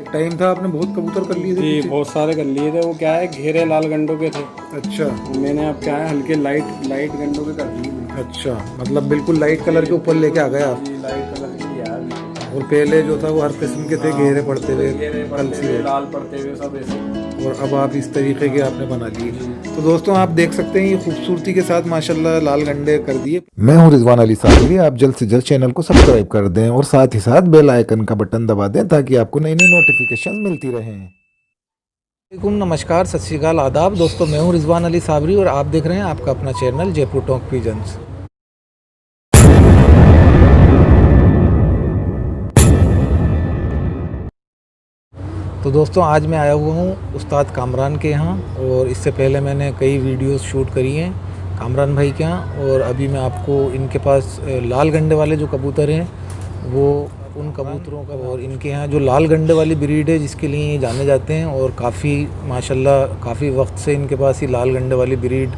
Time था आपने बहुत कबूतर कर लिए थे जी, पीछे? बहुत सारे कर लिए थे। वो क्या है, घेरे लाल गंडों के थे। अच्छा मैंने अब क्या है, हल्के लाइट लाइट गंडों के कर दिए। अच्छा, मतलब बिल्कुल लाइट कलर के ऊपर लेके आ गए आप। जी, लाइट कलर की यार। और पहले जो था वो हर किस्म के थे, घेरे पड़ते हुए, घेरे पड़ते कलसी हुए, हुए, लाल पड़ते हुए, सब ऐसे। और अब आप इस तरीके के आपने बना लिए। तो दोस्तों आप देख सकते हैं ये खूबसूरती के साथ माशाल्लाह लाल गंडे कर दिए। मैं हूं रिजवान अली साबरी। आप जल्द से जल्द चैनल को सब्सक्राइब कर दें और साथ ही साथ बेल आइकन का बटन दबा दें ताकि आपको नई नई नोटिफिकेशन मिलती रहें। वालेकुम, नमस्कार, सत श्री अकाल, आदाब दोस्तों। मैं हूं रिजवान अली साबरी और आप देख रहे हैं आपका अपना चैनल जयपुर टॉक पिजन्स। तो दोस्तों आज मैं आया हुआ हूँ उस्ताद कामरान के यहाँ, और इससे पहले मैंने कई वीडियोस शूट करी हैं कामरान भाई के यहाँ। और अभी मैं आपको इनके पास लाल गंडे वाले जो कबूतर हैं वो उन कबूतरों का, और इनके यहाँ जो लाल गंडे वाली ब्रीड है जिसके लिए ये जाने जाते हैं, और काफ़ी माशाल्लाह काफ़ी वक्त से इनके पास ही लाल गंडे वाली ब्रीड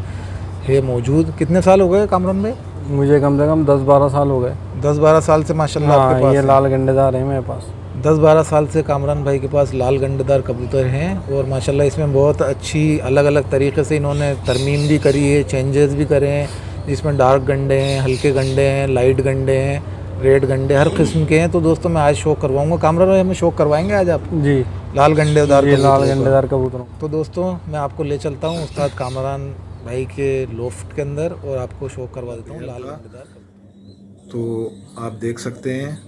है मौजूद। कितने साल हो गए कामरान भाई? मुझे कम से कम 10-12 साल हो गए। 10-12 साल से माशाल्लाह आपके पास ये लाल गंडेदार है मेरे पास। 10-12 साल से कामरान भाई के पास लाल गंडेदार कबूतर हैं, और माशाल्लाह इसमें बहुत अच्छी अलग अलग तरीके से इन्होंने तरमीम भी करी है, चेंजेस भी करे हैं, जिसमें डार्क गंडे हैं, हल्के गंडे हैं, लाइट गंडे हैं, रेड गंडे, हर किस्म के हैं। तो दोस्तों मैं आज शो करवाऊंगा। कामरान भाई हमें शो करवाएंगे आज आप? जी, लाल गंडेदार ये लाल कबूतरों गंडेदार कबूतर। का। तो दोस्तों मैं आपको ले चलता हूँ उस्ताद कामरान भाई के लोफ्ट के अंदर और आपको शो करवा देता हूँ लाल गंडेदार कबूतर। तो आप देख सकते हैं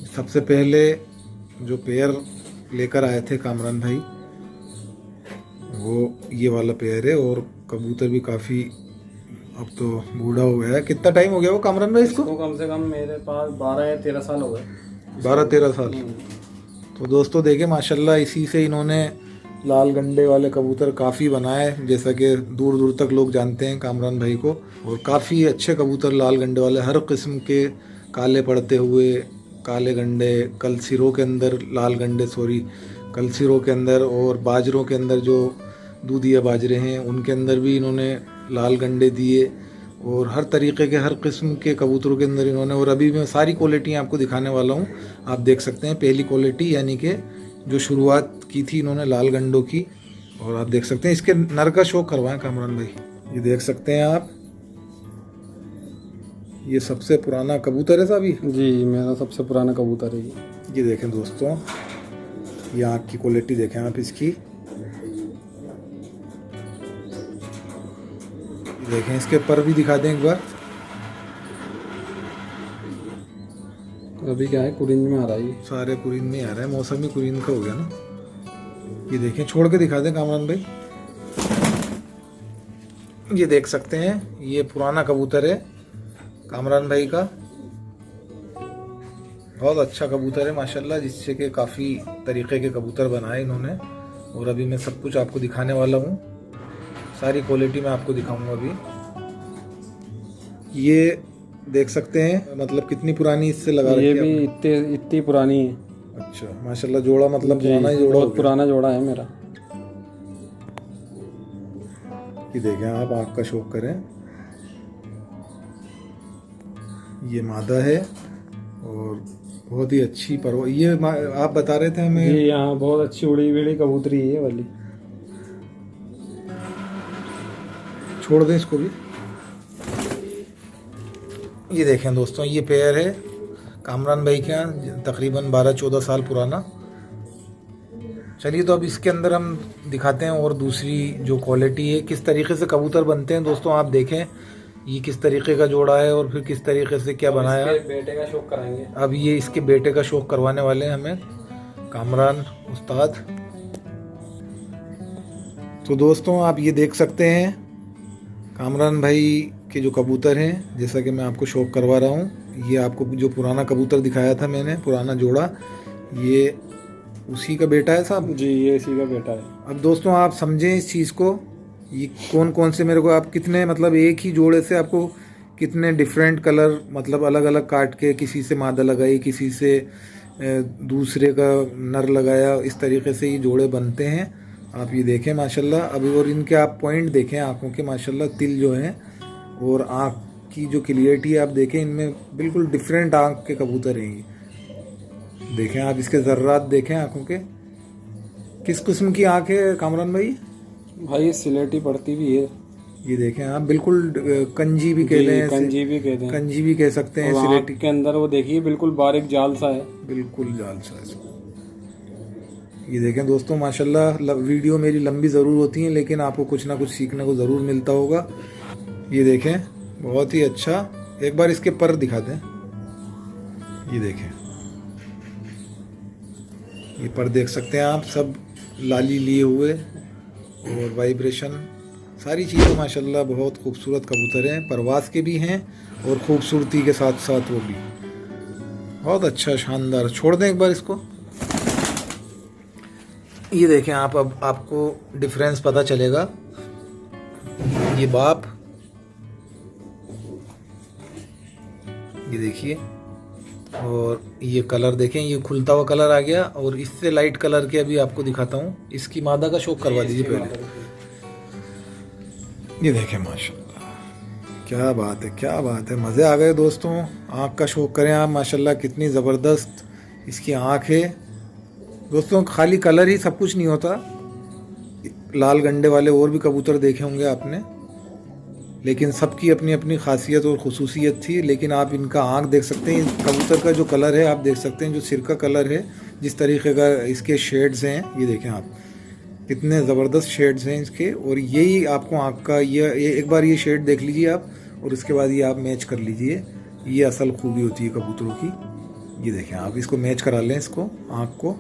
सबसे पहले जो पेयर लेकर आए थे कामरान भाई वो ये वाला पेयर है, और कबूतर भी काफ़ी अब तो बूढ़ा हो गया है। कितना टाइम हो गया वो कामरान भाई इसको? कम से कम मेरे पास 12 या 13 साल हो गए। 12-13 साल। तो दोस्तों देखें माशाल्लाह इसी से इन्होंने लाल गंडे वाले कबूतर काफ़ी बनाए, जैसा कि दूर दूर तक लोग जानते हैं कामरान भाई को। और काफ़ी अच्छे कबूतर लाल गंडे वाले, हर किस्म के, काले पड़ते हुए काले गंडे, कलसिरों के अंदर लाल गंडे, कलसिरों के अंदर, और बाजरों के अंदर जो दूधिया बाजरे हैं उनके अंदर भी इन्होंने लाल गंडे दिए, और हर तरीके के हर किस्म के कबूतरों के अंदर इन्होंने। और अभी मैं सारी क्वालिटी आपको दिखाने वाला हूँ। आप देख सकते हैं पहली क्वालिटी यानी कि जो शुरुआत की थी इन्होंने लाल गंडों की, और आप देख सकते हैं इसके नर का शो करवाएं कामरान भाई। ये देख सकते हैं आप, ये सबसे पुराना कबूतर है साहब। जी, मेरा सबसे पुराना कबूतर है ये देखें दोस्तों, ये आँख की क्वालिटी देखें आप इसकी, देखें इसके पर भी दिखा दें एक बार। अभी क्या है, कुरिंज में आ रहा है ये। सारे कुरीन में आ रहा है, मौसम ही कुरीन का हो गया ना। ये देखें, छोड़ के दिखा दें कामरान भाई। ये देख सकते हैं ये पुराना कबूतर है कामरान भाई का, बहुत अच्छा कबूतर है माशाल्लाह, जिससे कि काफ़ी तरीके के कबूतर बनाए इन्होंने। और अभी मैं सब कुछ आपको दिखाने वाला हूँ, सारी क्वालिटी मैं आपको दिखाऊंगा अभी। ये देख सकते हैं मतलब कितनी पुरानी इससे लगा रखी है। ये भी इतनी पुरानी है। अच्छा माशाल्लाह, जोड़ा मतलब पुराना ही जोड़ा, बहुत पुराना जोड़ा है मेरा। ये देखें आप, आँख का शौक करें। ये मादा है और बहुत ही अच्छी परवा। ये आप बता रहे थे हमें? जी, यहाँ बहुत अच्छी उड़ी बिड़ी कबूतरी है ये वाली। छोड़ दें इसको भी। ये देखें दोस्तों, ये पेयर है कामरान भाई के यहाँ, तकरीबन 12-14 साल पुराना। चलिए तो अब इसके अंदर हम दिखाते हैं और दूसरी जो क्वालिटी है, किस तरीके से कबूतर बनते हैं। दोस्तों आप देखें ये किस तरीके का जोड़ा है और फिर किस तरीके से क्या बनाया। बेटे का शौक कराएंगे अब ये इसके बेटे का शौक करवाने वाले हैं हमें कामरान उस्ताद। तो दोस्तों आप ये देख सकते हैं कामरान भाई के जो कबूतर हैं, जैसा कि मैं आपको शौक करवा रहा हूँ। ये आपको जो पुराना कबूतर दिखाया था मैंने, पुराना जोड़ा, ये उसी का बेटा है साहब। जी, ये इसी का बेटा है। अब दोस्तों आप समझें इस चीज़ को, ये कौन कौन से मेरे को आप कितने मतलब एक ही जोड़े से आपको कितने डिफरेंट कलर मतलब अलग अलग काट के, किसी से मादा लगाई, किसी से दूसरे का नर लगाया, इस तरीके से ये जोड़े बनते हैं। आप ये देखें माशाल्लाह। अभी और इनके आप पॉइंट देखें आँखों के, माशाल्लाह तिल जो हैं, और आँख की जो क्लियरिटी आप देखें, इनमें बिल्कुल डिफरेंट आँख के कबूतर हैं ये। देखें आप इसके जर्रात देखें आंखों के। किस किस्म की आंख है कामरान भाई? भाई सिलेटी पड़ती भी है। ये देखें आप, बिल्कुल कंजी भी कह लें, कंजी भी कहते हैं, कंजी भी कह सकते हैं। और सिलेटी आँख के अंदर वो देखिए बिल्कुल बारीक जाल सा है, बिल्कुल जाल सा है। ये देखें दोस्तों, माशाल्लाह वीडियो मेरी लंबी ज़रूर होती है लेकिन आपको कुछ ना कुछ सीखने को ज़रूर मिलता होगा। ये देखें, बहुत ही अच्छा। एक बार इसके पर दिखा दें। ये देखें, ये पर देख सकते हैं आप, सब लाली लिए हुए और वाइब्रेशन, सारी चीज़ें माशाल्लाह बहुत खूबसूरत कबूतर हैं। परवाज़ के भी हैं और खूबसूरती के साथ साथ वो भी बहुत अच्छा, शानदार। छोड़ दें एक बार इसको। ये देखें आप, अब आपको डिफरेंस पता चलेगा। ये बाप, ये देखिए, और ये कलर देखें, ये खुलता हुआ कलर आ गया। और इससे लाइट कलर के अभी आपको दिखाता हूँ। इसकी मादा का शौक करवा दीजिए पहले। ये देखें माशाल्लाह, क्या बात है, क्या बात है, मज़े आ गए दोस्तों। आँख का शौक करें आप, माशाल्लाह कितनी ज़बरदस्त इसकी आँख है दोस्तों। खाली कलर ही सब कुछ नहीं होता। लाल गंडे वाले और भी कबूतर देखे होंगे आपने, लेकिन सबकी अपनी अपनी खासियत और खुसूसियत थी। लेकिन आप इनका आँख देख सकते हैं, कबूतर का जो कलर है आप देख सकते हैं, जो सिर का कलर है, जिस तरीके का इसके शेड्स हैं, ये देखें आप, कितने ज़बरदस्त शेड्स हैं इसके। और यही आपको आँख का ये एक बार ये शेड देख लीजिए आप, और उसके बाद ये आप मैच कर लीजिए। ये असल खूबी होती है कबूतरों की। ये देखें आप, इसको मैच करा लें, इसको आँख को।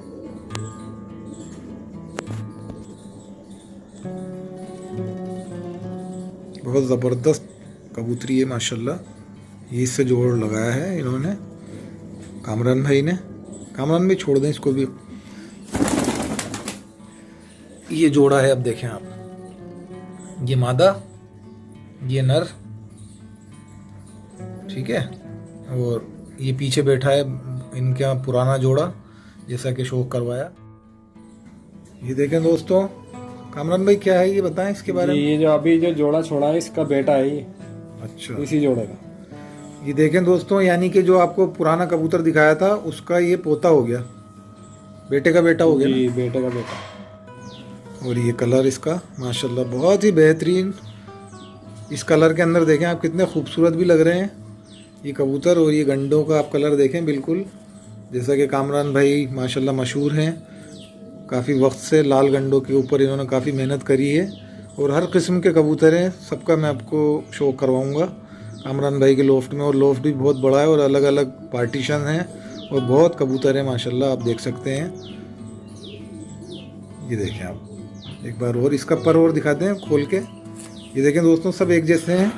बहुत ज़बरदस्त कबूतरी है माशाल्लाह। ये इससे जोड़ लगाया है इन्होंने, कामरान भाई ने। कामरान भाई छोड़ दें इसको भी। ये जोड़ा है, अब देखें आप, ये मादा, ये नर, ठीक है। और ये पीछे बैठा है इनका पुराना जोड़ा, जैसा कि शौक करवाया। ये देखें दोस्तों, कामरान भाई क्या है ये बताएं इसके बारे में। ये जो अभी जो जोड़ा छोड़ा है इसका बेटा है ये। अच्छा, इसी जोड़े का। ये देखें दोस्तों, यानी कि जो आपको पुराना कबूतर दिखाया था उसका ये पोता हो गया, बेटे का बेटा हो गया जी, ना? बेटे का बेटा। और ये कलर इसका माशाल्लाह बहुत ही बेहतरीन। इस कलर के अंदर देखें आप, कितने खूबसूरत भी लग रहे हैं ये कबूतर। और ये गंडों का आप कलर देखें, बिल्कुल जैसा कि कामरान भाई माशाल्लाह मशहूर हैं। काफ़ी वक्त से लाल गंडों के ऊपर इन्होंने काफ़ी मेहनत करी है। और हर किस्म के कबूतर हैं, सबका मैं आपको शो करवाऊंगा कामरान भाई के लोफ्ट में। और लोफ्ट भी बहुत बड़ा है और अलग अलग पार्टीशन हैं और बहुत कबूतर हैं माशाल्लाह, आप देख सकते हैं। ये देखें आप एक बार और, इसका पर और दिखाते हैं खोल के। ये देखें दोस्तों, सब एक जैसे हैं।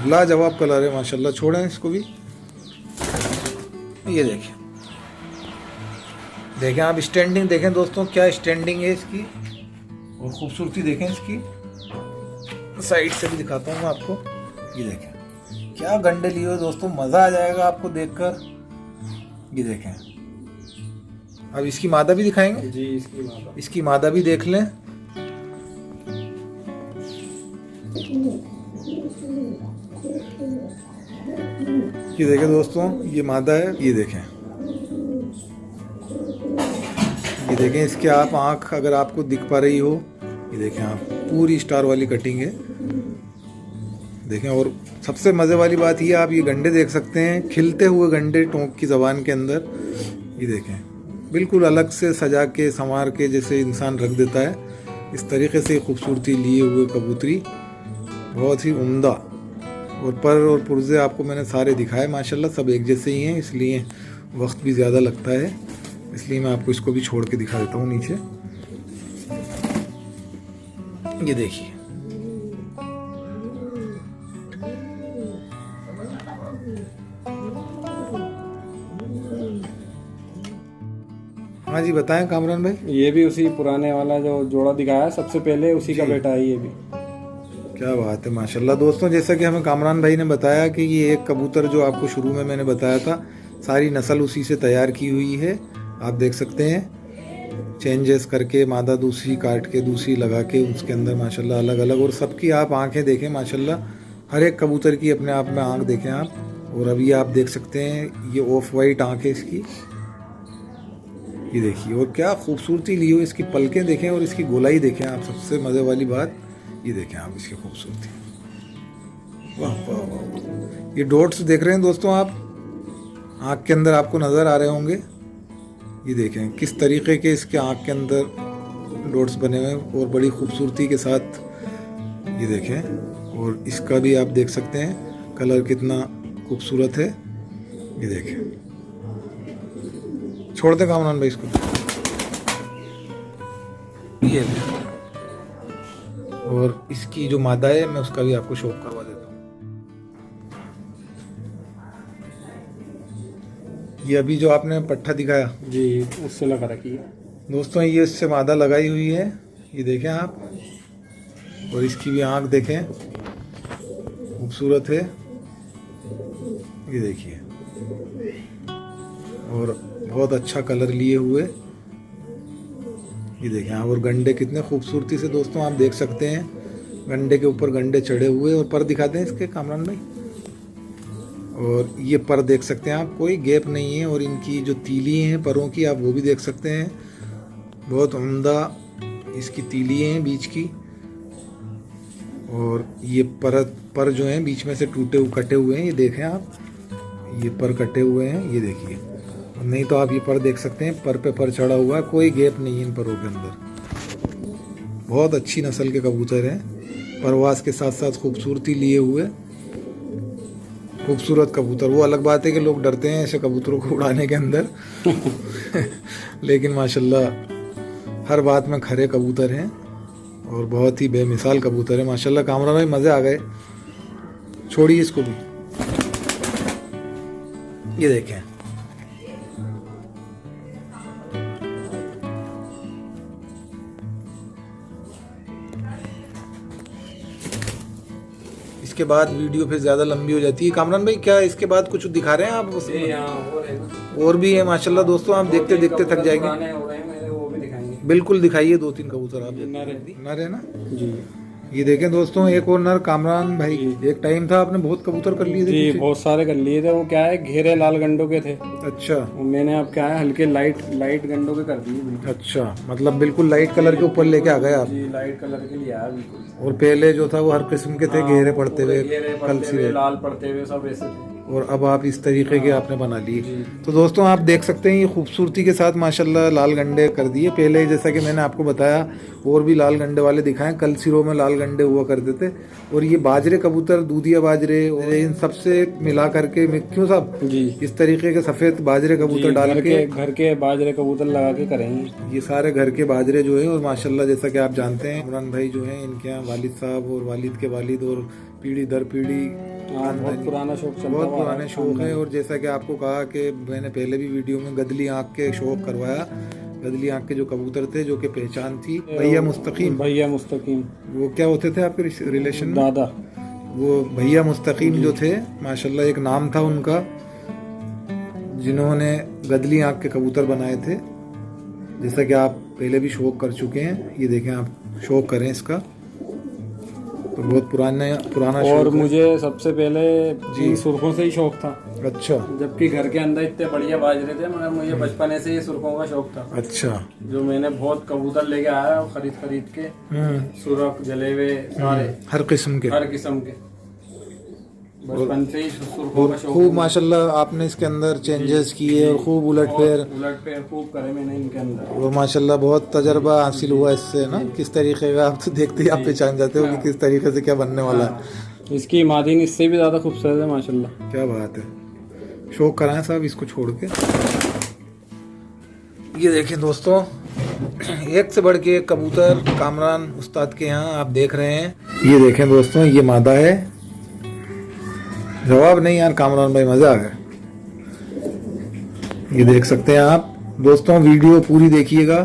लाजवाब कलर है माशाल्लाह। छोड़ें इसको भी। ये देखें, देखें आप स्टैंडिंग देखें दोस्तों, क्या स्टैंडिंग है इसकी, और खूबसूरती देखें इसकी। साइड से भी दिखाता हूँ मैं आपको। ये देखें क्या गंडे लिए हुए दोस्तों, मज़ा आ जाएगा आपको देखकर। ये देखें, अब इसकी मादा भी दिखाएंगे जी, इसकी मादा भी देख लें। ये देखें दोस्तों, ये मादा है। ये देखें, ये देखें इसके आप आँख अगर आपको दिख पा रही हो, ये देखें आप, पूरी स्टार वाली कटिंग है। देखें, और सबसे मज़े वाली बात ये, आप ये गंडे देख सकते हैं, खिलते हुए गंडे टोंक की ज़बान के अंदर। ये देखें, बिल्कुल अलग से सजा के संवार के जैसे इंसान रख देता है, इस तरीके से खूबसूरती लिए हुए कबूतरी, बहुत ही उम्दा। और पर और पुर्जे आपको मैंने सारे दिखाए माशाल्लाह, सब एक जैसे ही हैं, इसलिए वक्त भी ज़्यादा लगता है, इसलिए मैं आपको इसको भी छोड़ के दिखा देता हूँ नीचे। ये देखिए, हाँ जी बताएं कामरान भाई। ये भी उसी पुराने वाला जो जोड़ा दिखाया सबसे पहले, उसी का बेटा है ये भी। क्या बात है माशाल्लाह दोस्तों। जैसा कि हमें कामरान भाई ने बताया कि ये एक कबूतर जो आपको शुरू में मैंने बताया था, सारी नस्ल उसी से तैयार की हुई है, आप देख सकते हैं। चेंजेस करके मादा दूसरी काट के दूसरी लगा के उसके अंदर माशाल्लाह अलग अलग, और सबकी आप आंखें देखें माशाल्लाह, हर एक कबूतर की अपने आप में आंख देखें आप। और अभी आप देख सकते हैं ये ऑफ वाइट आंख है इसकी, ये देखिए, और क्या खूबसूरती ली हो इसकी, पलकें देखें और इसकी गोलाई देखें आप। सबसे मज़े वाली बात ये देखें आप इसकी खूबसूरती, वाह वाह वाह। ये डॉट्स देख रहे हैं दोस्तों आप, आँख के अंदर आपको नज़र आ रहे होंगे। ये देखें किस तरीके के इसके आँख के अंदर डॉट्स बने हुए हैं और बड़ी खूबसूरती के साथ, ये देखें। और इसका भी आप देख सकते हैं कलर कितना खूबसूरत है, ये देखें। छोड़ दे कामरान भाई इसको, ये देखें। और इसकी जो मादा है मैं उसका भी आपको शौक करवा देता हूँ। ये अभी जो आपने पट्ठा दिखाया जी, उससे लगा रखी है दोस्तों, ये इससे मादा लगाई हुई है, ये देखें आप। और इसकी भी आँख देखें, खूबसूरत है, ये देखिए। और बहुत अच्छा कलर लिए हुए, ये देखें आप। और गंडे कितने खूबसूरती से दोस्तों आप देख सकते हैं, गंडे के ऊपर गंडे चढ़े हुए। और पर दिखाते हैं इसके कामरान भाई, और ये पर देख सकते हैं आप, कोई गैप नहीं है। और इनकी जो तीली हैं परों की, आप वो भी देख सकते हैं, बहुत उम्दा इसकी तीली हैं बीच की। और ये पर जो हैं बीच में से टूटे हुए कटे हुए हैं, ये देखें आप, ये पर कटे हुए हैं, ये देखिए। नहीं तो आप ये पर देख सकते हैं, पर पे पर चढ़ा हुआ है, कोई गैप नहीं है इन परों के अंदर। बहुत अच्छी नस्ल के कबूतर हैं, परवास के साथ साथ खूबसूरती लिए हुए खूबसूरत कबूतर। वो अलग बात है कि लोग डरते हैं ऐसे कबूतरों को उड़ाने के अंदर लेकिन माशाल्लाह हर बात में खरे कबूतर हैं और बहुत ही बेमिसाल कबूतर है माशाल्लाह। कामरान भाई मज़े आ गए, छोड़िए इसको भी, ये देखें। इसके बाद वीडियो फिर ज़्यादा लंबी हो जाती है। कामरान भाई क्या इसके बाद कुछ दिखा रहे हैं आप? और भी है माशाल्लाह दोस्तों, आप देखते देखते थक जाएंगे। बिल्कुल दिखाइए, 2-3 कबूतर आप। नर है ना जी, ये देखें दोस्तों, एक और नर। कामरान भाई एक टाइम था आपने बहुत कबूतर कर लिए थे जी, बहुत सारे कर लिए थे। वो क्या है, घेरे लाल गंडों के थे। अच्छा, मैंने अब क्या है, हल्के लाइट गंडों के कर दिए। अच्छा, मतलब बिल्कुल लाइट कलर के ऊपर लेके आ गए आप जी, लाइट कलर के लिए आया बिल्कुल। और पहले जो था वो हर किस्म के थे, घेरे पड़ते हुए, कलसी लाल पड़ते हुए सब ऐसे थे। और अब आप इस तरीके के आपने बना लिए। तो दोस्तों आप देख सकते हैं ये खूबसूरती के साथ माशाल्लाह लाल गंडे कर दिए। पहले जैसा कि मैंने आपको बताया और भी लाल गंडे वाले दिखाएं, कल सिरों में लाल गंडे हुआ करते थे। और ये बाजरे कबूतर, दूधिया बाजरे, और इन सबसे मिला करके क्यों साहब जी, इस तरीके के सफ़ेद बाजरे कबूतर डाल के घर के बाजरे कबूतर लगा के करेंगे। ये सारे घर के बाजरे जो है। और माशाल्लाह जैसा कि आप जानते हैं इमरान भाई जो हैं, इनके यहाँ वालिद साहब और वालिद के वालिद और पीढ़ी दर पीढ़ी बहुत पुराना शौक चलता, बहुत पुराने शौक है। और जैसा कि आपको कहा कि मैंने पहले भी वीडियो में गदली आँख के शौक करवाया, गदली आँख के जो कबूतर थे, जो कि पहचान थी भैया मुस्तकीम। वो क्या होते थे आपके रिलेशन में? दादा। वो भैया मुस्तकीम जो थे माशाल्लाह, एक नाम था उनका, जिन्होंने गदली आँख के कबूतर बनाए थे। जैसा कि आप पहले भी शौक कर चुके हैं, ये देखें आप, शौक करें इसका, तो बहुत पुराना और मुझे सबसे पहले जी सुर्खों से ही शौक था। अच्छा, जबकि घर के अंदर इतने बढ़िया बाजरे थे, मगर मुझे बचपन से ही सुर्खों का शौक था। अच्छा, जो मैंने बहुत कबूतर लेके आया खरीद के, सुरख जलेवे सारे, हर किस्म के बचपन से ही सुर्खों का शौक। खूब माशाल्लाह आपने इसके अंदर चेंजेस किए और खूब उलट फेर खूब करे मैंने इनके अंदर। और माशाल्लाह बहुत तजर्बा हासिल हुआ इससे ना, किस तरीके का। आप तो देखते ही आप पहचान जाते हो कि किस तरीके से क्या बनने वाला है। इसकी मादीन इससे भी ज्यादा खूबसूरत है माशाल्लाह। क्या बात है, शौक कराएं साहब इसको छोड़ के। ये देखें दोस्तों, एक से बढ़ के एक कबूतर कामरान उस्ताद के यहाँ आप देख रहे हैं। ये देखें दोस्तों, ये मादा है। जवाब नहीं यार कामरान भाई, मजा आ गया। ये देख सकते हैं आप दोस्तों, वीडियो पूरी देखिएगा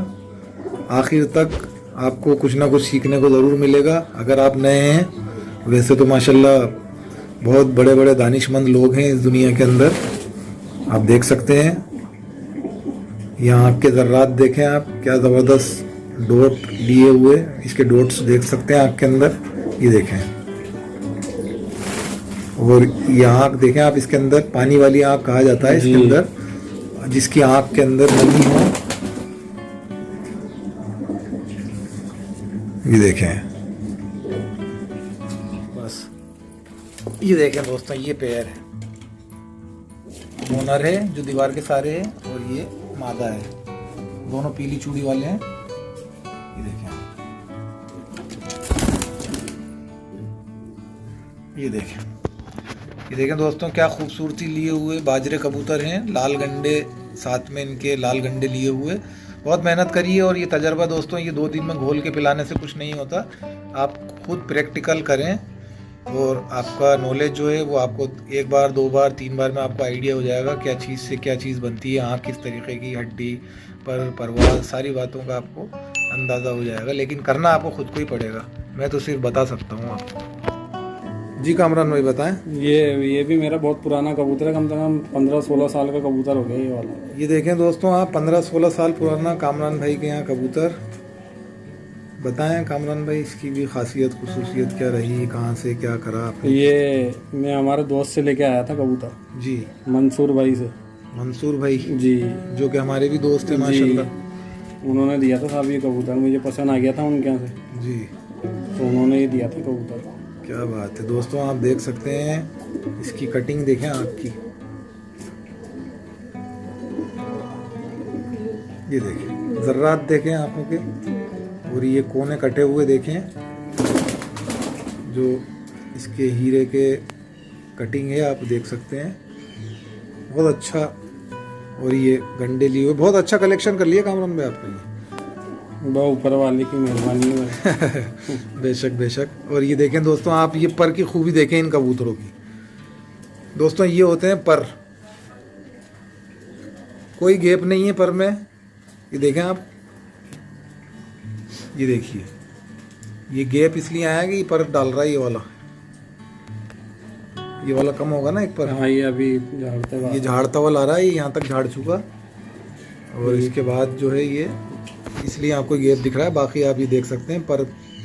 आखिर तक, आपको कुछ ना कुछ सीखने को ज़रूर मिलेगा अगर आप नए हैं। वैसे तो माशाल्लाह बहुत बड़े बड़े दानिशमंद लोग हैं इस दुनिया के अंदर, आप देख सकते हैं। यहाँ के जर्रात देखें आप, क्या ज़बरदस्त डॉट लिए हुए, इसके डॉट्स देख सकते हैं आँख के अंदर, ये देखें। और ये आँख देखें आप, इसके अंदर पानी वाली आँख कहा जाता है इसके अंदर, जिसकी आँख के अंदर नमी हो, ये देखें बस। ये देखें दोस्तों, ये पेयर है, मोनर है जो दीवार के सारे है, और ये मादा है, दोनों पीली चूड़ी वाले हैं। ये देखें, ये देखें, ये देखें दोस्तों, क्या खूबसूरती लिए हुए बाजरे कबूतर हैं, लाल गंडे साथ में इनके, लाल गंडे लिए हुए। बहुत मेहनत करी है, और ये तजर्बा दोस्तों, ये 2 दिन में घोल के पिलाने से कुछ नहीं होता, आप खुद प्रैक्टिकल करें और आपका नॉलेज जो है वो आपको 1 बार 2 बार 3 बार में आपको आइडिया हो जाएगा क्या चीज़ से क्या चीज़ बनती है, आँख किस तरीके की, हड्डी पर परवाज, सारी बातों का आपको अंदाज़ा हो जाएगा। लेकिन करना आपको खुद को ही पड़ेगा, मैं तो सिर्फ बता सकता हूँ आपको। जी कामरान भाई बताएं। ये भी मेरा बहुत पुराना कबूतर है, कम से कम 15-16 साल का कबूतर हो गया ये वाला। ये देखें दोस्तों आप, 15-16 साल पुराना कामरान भाई के यहाँ कबूतर। बताएं कामरान भाई, इसकी भी खासियत खुसूसियत क्या रही, कहाँ से क्या करा आपने? ये मैं हमारे दोस्त से लेके आया था कबूतर जी, मंसूर भाई से। मंसूर भाई जी, जो कि हमारे भी दोस्त हैं माशाल्लाह। उन्होंने दिया था साहब ये कबूतर, मुझे पसंद आ गया था उनके यहाँ से जी, तो उन्होंने ये दिया था कबूतर। क्या बात है दोस्तों, आप देख सकते हैं इसकी कटिंग देखें आँख की, ये देखें जर्रात देखें आँखों के, और ये कोने कटे हुए देखें, जो इसके हीरे के कटिंग है आप देख सकते हैं, बहुत अच्छा। और ये गंडे लिए हुए, बहुत अच्छा कलेक्शन कर लिया कामरान भाई आपने। बहुत ऊपर वाले की मेहरबानी है। बेशक बेशक। और ये देखें दोस्तों आप, ये पर की खूबी देखें इन कबूतरों की दोस्तों, ये होते हैं पर, कोई गैप नहीं है पर में, ये देखें आप, ये देखिए, ये गैप इसलिए आया कि ये पर डाल रहा है, ये वाला कम होगा ना एक पर। हाँ, ये अभी झाड़ते हुए, ये झाड़ता हुआ ला रहा है, ये यहाँ तक झाड़ चुका, और इसके बाद जो है ये, इसलिए आपको गैप दिख रहा है, बाकी आप ये देख सकते हैं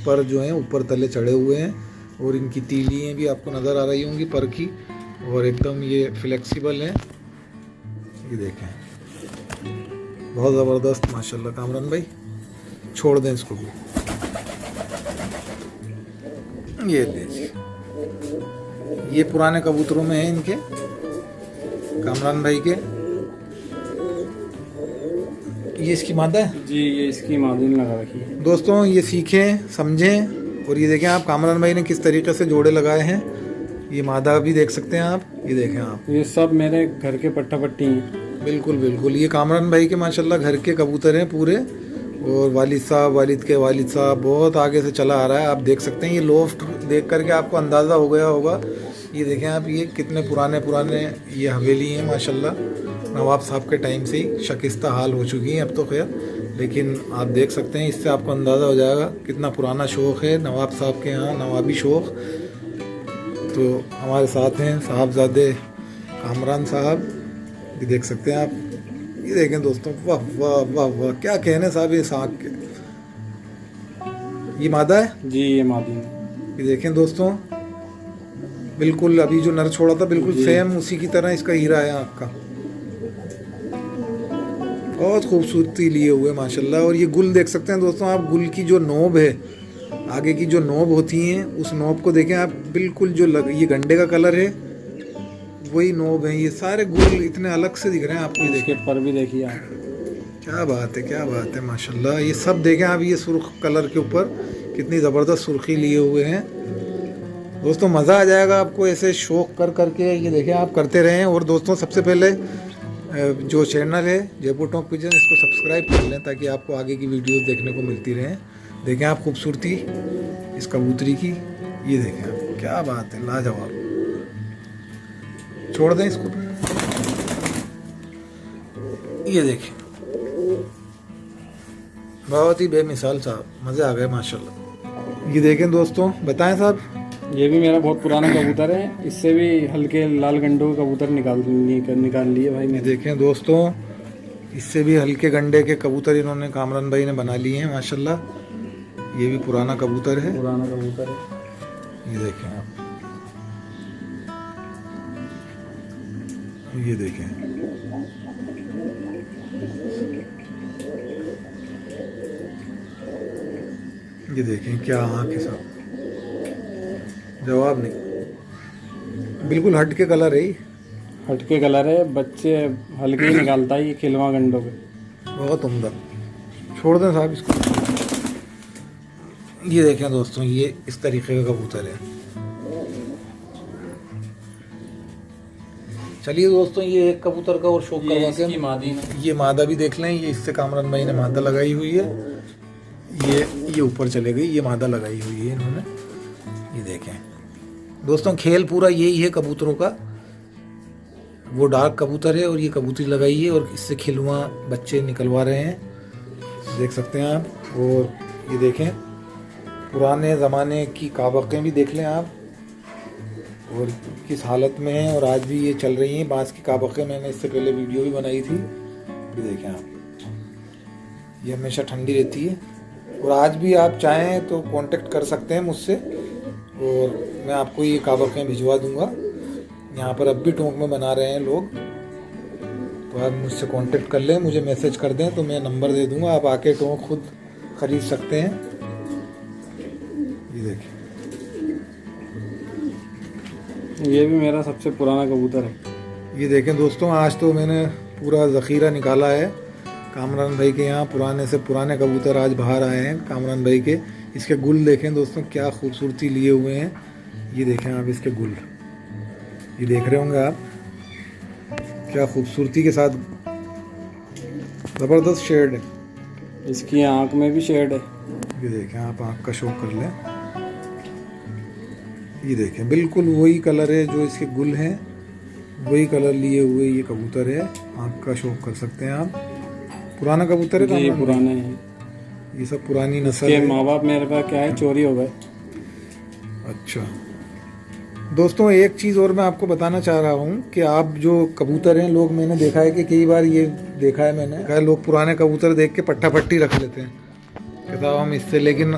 पर जो है ऊपर तले चढ़े हुए हैं, और इनकी तीलियाँ भी आपको नज़र आ रही होंगी पर की, और एकदम ये फ्लेक्सिबल है, ये देखें बहुत ज़बरदस्त माशाल्लाह। कामरान भाई छोड़ दें इसको भी, ये देखिए, ये पुराने कबूतरों में है इनके, कामरान भाई के। ये इसकी मादा है जी, ये इसकी मादुन लगा रखी है दोस्तों, ये सीखें समझें। और ये देखें आप, कामरान भाई ने किस तरीके से जोड़े लगाए हैं, ये मादा भी देख सकते हैं आप, ये देखें आप, ये सब मेरे घर के पट्टा पट्टी हैं। बिल्कुल बिल्कुल, ये कामरान भाई के माशाल्लाह घर के कबूतर हैं पूरे, और वालिद साहब, वालिद के वालिद साहब बहुत आगे से चला आ रहा है, आप देख सकते हैं। ये लोफ्ट देख करके आपको अंदाज़ा हो गया होगा, ये देखें आप, ये कितने पुराने ये हवेली हैं माशाल्लाह, नवाब साहब के टाइम से ही शकिस्ता हाल हो चुकी हैं अब तो खैर, लेकिन आप देख सकते हैं, इससे आपको अंदाज़ा हो जाएगा कितना पुराना शौक़ है नवाब साहब के यहाँ, नवाबी शौक़। तो हमारे साथ हैं साहबजादे कामरान साहब, ये देख सकते हैं आप, ये देखें दोस्तों, वाह वाह वाह वाह, क्या कहने साहब ये साग के। ये मादा है जी, ये मादी है। ये देखें दोस्तों, बिल्कुल अभी जो नर छोड़ा था बिल्कुल सेम उसी की तरह इसका हीरा है आपका, बहुत खूबसूरती लिए हुए माशाल्लाह। और ये गुल देख सकते हैं दोस्तों आप, गुल की जो नोब है, आगे की जो नोब होती हैं, उस नोब को देखें आप, बिल्कुल जो ये गंडे का कलर है वही नोब है, ये सारे गुल इतने अलग से दिख रहे हैं आपको, ये इसके पर भी देखिए आप, क्या बात है, क्या बात है माशाल्लाह। ये सब देखें आप, ये सुर्ख कलर के ऊपर कितनी ज़बरदस्त सुर्खी लिए हुए हैं दोस्तों, मज़ा आ जाएगा आपको ऐसे शौक़ कर करके, ये देखें आप करते रहें। और दोस्तों सबसे पहले जो चैनल है जयपुर टॉप पिजन, इसको सब्सक्राइब कर लें ताकि आपको आगे की वीडियोस देखने को मिलती रहें। देखें आप खूबसूरती इस कबूतरी की, ये देखें आप, क्या बात है, लाजवाब। छोड़ दें इसको, ये देखें, बहुत ही बेमिसाल साहब, मज़े आ गए माशाल्लाह। ये देखें दोस्तों, बताएं साहब, ये भी मेरा बहुत पुराना कबूतर है, इससे भी हल्के लाल गंडों के कबूतर निकाल लिए भाई ने। देखें दोस्तों, इससे भी हल्के गंडे के कबूतर इन्होंने कामरान भाई ने बना लिए हैं माशाल्लाह। ये भी पुराना कबूतर है, पुराना कबूतर है। ये देखें आप, ये देखें, ये देखें क्या आँख के साथ, जवाब नहीं, बिल्कुल हट के कलर है, हटके कलर है, बच्चे हल्के ही निकालता है ये खिलवा गंडों पे। बहुत उम्दा। छोड़ दें साहब इसको। ये देखें दोस्तों, ये इस तरीके का कबूतर है। चलिए दोस्तों, ये एक कबूतर का और शौक करवाते हैं। मादी ये मादा भी देख लें, ये इससे कामरान भाई ने मादा लगाई हुई है। ये ऊपर चले गई, ये मादा लगाई हुई है इन्होंने। ये देखें दोस्तों, खेल पूरा यही है कबूतरों का। वो डार्क कबूतर है और ये कबूतरी लगाई है और इससे खिलवा बच्चे निकलवा रहे हैं, देख सकते हैं आप। और ये देखें, पुराने ज़माने की काबकें भी देख लें आप, और किस हालत में हैं। और आज भी ये चल रही हैं बांस की काबकें। मैंने इससे पहले वीडियो भी बनाई थी, ये देखें आप। ये हमेशा ठंडी रहती है। और आज भी आप चाहें तो कांटेक्ट कर सकते हैं मुझसे, और मैं आपको ये काबकें भिजवा दूंगा। यहाँ पर अब भी टोंक में बना रहे हैं लोग, तो आप मुझसे कांटेक्ट कर लें, मुझे मैसेज कर दें तो मैं नंबर दे दूंगा, आप आके टोंक खुद ख़रीद सकते हैं। ये देखिए, ये भी मेरा सबसे पुराना कबूतर है। ये देखें दोस्तों, आज तो मैंने पूरा ज़ख़ीरा निकाला है कामरान भाई के यहाँ। पुराने से पुराने कबूतर आज बाहर आए हैं कामरान भाई के। इसके गुल देखें दोस्तों, क्या खूबसूरती लिए हुए हैं। ये देखें आप इसके गुल, ये देख रहे होंगे आप, क्या खूबसूरती के साथ, ज़बरदस्त शेड है। इसकी आँख में भी शेड है। ये देखें आप, आँख का शौक कर लें। ये देखें, बिल्कुल वही कलर है जो इसके गुल हैं, वही कलर लिए हुए ये कबूतर है। आँख का शौक कर सकते हैं आप। पुराना कबूतर है, ये पुराने हैं, ये सब पुरानी नस्ल के है। माँ बाप मेरे पास क्या है, चोरी हो गए। अच्छा दोस्तों, एक चीज़ और मैं आपको बताना चाह रहा हूँ कि आप जो कबूतर हैं, लोग, मैंने देखा है कि कई बार ये देखा है मैंने, लोग पुराने कबूतर देख के पट्टा पट्टी रख लेते हैं कि साहब हम इससे, लेकिन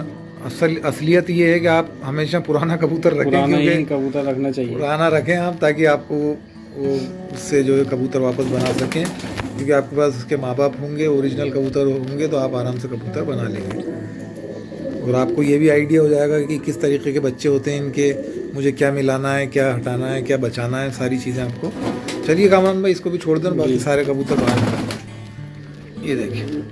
असलियत ये है कि आप हमेशा पुराना कबूतर रखें, पुराना ही कबूतर रखना चाहिए, पुराना रखें आप, ताकि आपको वो उससे जो है कबूतर वापस बना सकें। क्योंकि आपके पास उसके माँ बाप होंगे, ओरिजिनल कबूतर होंगे, तो आप आराम से कबूतर बना लेंगे। और आपको ये भी आइडिया हो जाएगा कि किस तरीके के बच्चे होते हैं इनके, मुझे क्या मिलाना है, क्या हटाना है, क्या बचाना है, सारी चीज़ें आपको। चलिए कामरान भाई, इसको भी छोड़ दें, बाकी सारे कबूतर बाहर। ये देखिए,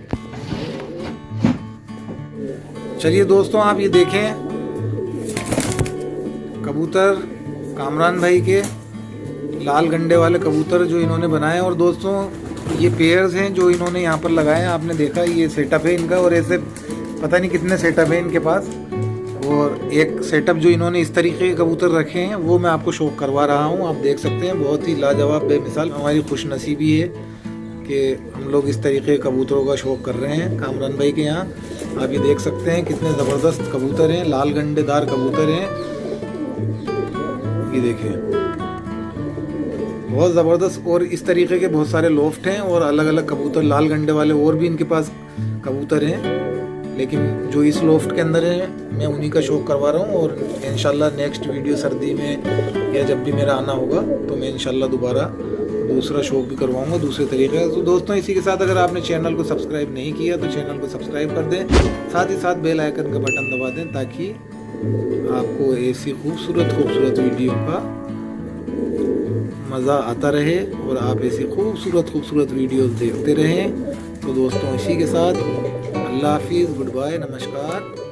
चलिए दोस्तों, आप ये देखें कबूतर कामरान भाई के लाल गंडे वाले कबूतर जो इन्होंने बनाए। और दोस्तों, ये पेयर्स हैं जो इन्होंने यहाँ पर लगाए हैं। आपने देखा ये सेटअप है इनका, और ऐसे पता नहीं कितने सेटअप है इनके पास। और एक सेटअप जो इन्होंने इस तरीके के कबूतर रखे हैं, वो मैं आपको शौक करवा रहा हूँ। आप देख सकते हैं, बहुत ही लाजवाब, बेमिसाल। हमारी खुशनसीबी है कि हम लोग इस तरीके के कबूतरों का शौक कर रहे हैं कामरान भाई के यहाँ। आप ये देख सकते हैं कितने ज़बरदस्त कबूतर हैं, लाल गंडेदार कबूतर हैं। ये देखें, बहुत ज़बरदस्त। और इस तरीके के बहुत सारे लोफ्ट हैं और अलग अलग कबूतर, लाल गंडे वाले और भी इनके पास कबूतर हैं, लेकिन जो इस लोफ्ट के अंदर है मैं उन्हीं का शौक करवा रहा हूँ। और इंशाल्लाह नेक्स्ट वीडियो सर्दी में या जब भी मेरा आना होगा तो मैं इंशाल्लाह दोबारा दूसरा शौक भी करवाऊँगा दूसरे तरीके का। तो दोस्तों, इसी के साथ अगर आपने चैनल को सब्सक्राइब नहीं किया तो चैनल को सब्सक्राइब कर दें, साथ ही साथ बेल आइकन का बटन दबा दें, ताकि आपको ऐसी खूबसूरत वीडियो का मज़ा आता रहे और आप ऐसी खूबसूरत वीडियोस देखते रहें। तो दोस्तों, इसी के साथ अल्लाह हाफिज़, गुड बाय, नमस्कार।